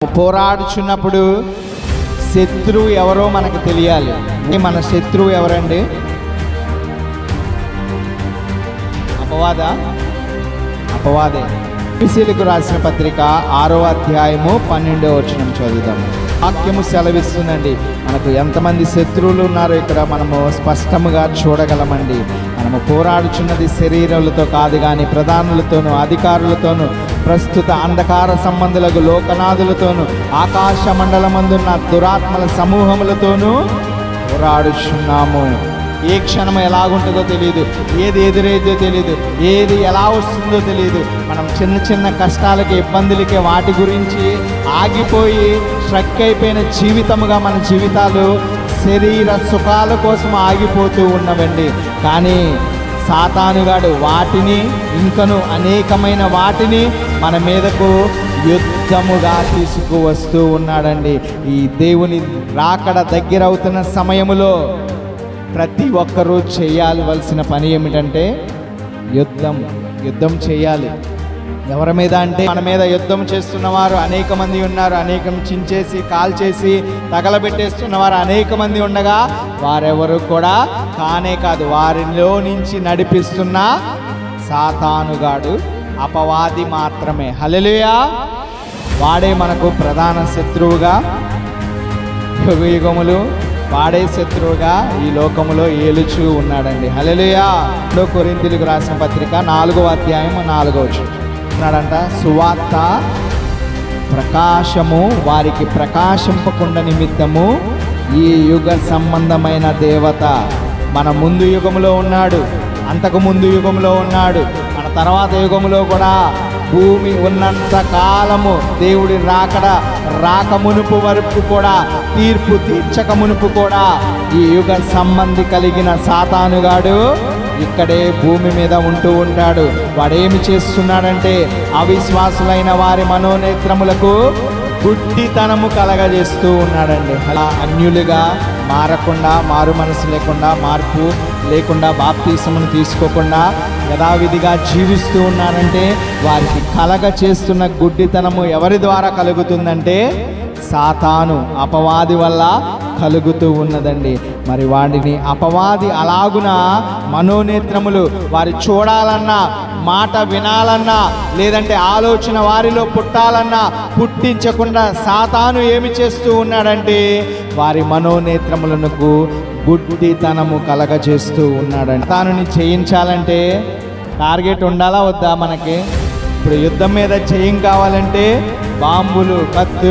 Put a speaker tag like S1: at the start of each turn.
S1: పోరాడుచున్నప్పుడు శత్రువు ఎవరో మనకు తెలియాలి. మన శత్రువు ఎవరండి? అపవాదే. ఎఫెసీయులకు రాసిన పత్రిక 6వ అధ్యాయము 12వ వచనం చదువుదాం. వాక్యము సెలవిస్తుందండి. మనకు ఎంతమంది శత్రువులు ఉన్నారో ఇక్కడ మనము స్పష్టంగా చూడగలమండి. మనము పోరాడుచున్నది శరీరాలతో కాదు కానీ ప్రధానులతోనూ అధికారులతోనూ ప్రస్తుత అంధకార సంబంధులకు లోకనాథులతోనూ ఆకాశ మండలమందున్న దురాత్మల సమూహములతోనూ పోరాడుచున్నాము. ఏ క్షణం ఎలాగుంటుందో తెలియదు, ఏది ఎదురైతే తెలియదు, ఏది ఎలా వస్తుందో తెలియదు. మనం చిన్న చిన్న కష్టాలకి ఇబ్బందులకి వాటి గురించి ఆగిపోయి స్ట్రక్ అయిపోయిన జీవితముగా మన జీవితాలు శరీర సుఖాల కోసం ఆగిపోతూ ఉన్నవండి. కానీ సాతానుగాడు వాటిని ఇంకను అనేకమైన వాటిని మన మీదకు యుద్ధముగా తీసుకువస్తూ ఉన్నాడండి. ఈ దేవుని రాకడ దగ్గరవుతున్న సమయములో ప్రతి ఒక్కరూ చేయవలసిన పని ఏమిటంటే యుద్ధం చేయాలి. ఎవరి మీద అంటే మన మీద యుద్ధం చేస్తున్నవారు అనేక మంది ఉన్నారు. అనేకం చించేసి కాల్చేసి తగలబెట్టేస్తున్నవారు అనేక మంది ఉండగా వారెవరు కూడా కానే కాదు. వారిలో నుంచి నడిపిస్తున్న సాతానుగాడు అపవాది మాత్రమే. హల్లెలూయా. వాడే మనకు ప్రధాన శత్రువుగా యుగములు వాడే శత్రువుగా ఈ లోకములో ఏలుచూ ఉన్నాడండి. హల్లెలూయా. కొరింథీయులకు రాసిన పత్రిక 4వ అధ్యాయం 4వ వచనం ఉన్నాడంట. సువార్త ప్రకాశము వారికి ప్రకాశింపకుండా నిమిత్తము ఈ యుగ సంబంధమైన దేవత మన ముందు యుగములో ఉన్నాడు, అంతకు ముందు యుగంలో ఉన్నాడు, మన తర్వాత యుగంలో కూడా భూమి ఉన్నంత కాలము దేవుడి రాక మునుపు వరకు కూడా తీర్పు తీర్చక మునుపు కూడా ఈ యుగ సంబంధి కలిగిన సాతానుగాడు ఇక్కడే భూమి మీద ఉంటూ ఉంటాడు. వాడేమి చేస్తున్నాడంటే అవిశ్వాసులైన వారి మనోనేత్రములకు గుడ్డితనము కలగజేస్తూ ఉన్నాడండి. అలా అన్యులుగా మారకుండా, మారు మనసు లేకుండా, మార్పు లేకుండా, బాప్తీసమును తీసుకోకుండా యథావిధిగా జీవిస్తూ ఉన్నారంటే వారికి కలగ చేస్తున్న గుడ్డితనము ఎవరి ద్వారా కలుగుతుందంటే సాతాను అపవాది వల్ల కలుగుతూ ఉన్నదండి. మరి వాడిని అపవాది అలాగున మనోనేత్రములు వారి చూడాలన్నా, మాట వినాలన్నా, లేదంటే ఆలోచన వారిలో పుట్టాలన్నా పుట్టించకుండా సాతాను ఏమి చేస్తూ ఉన్నాడంటే వారి మనోనేత్రములకు గుడ్డితనము కలగజేస్తూ ఉన్నాడండి. తానుని చేయించాలంటే టార్గెట్ ఉండాలా వద్దా? మనకి ఇప్పుడు యుద్ధం మీద జయం కావాలంటే బాంబులు, కత్తులు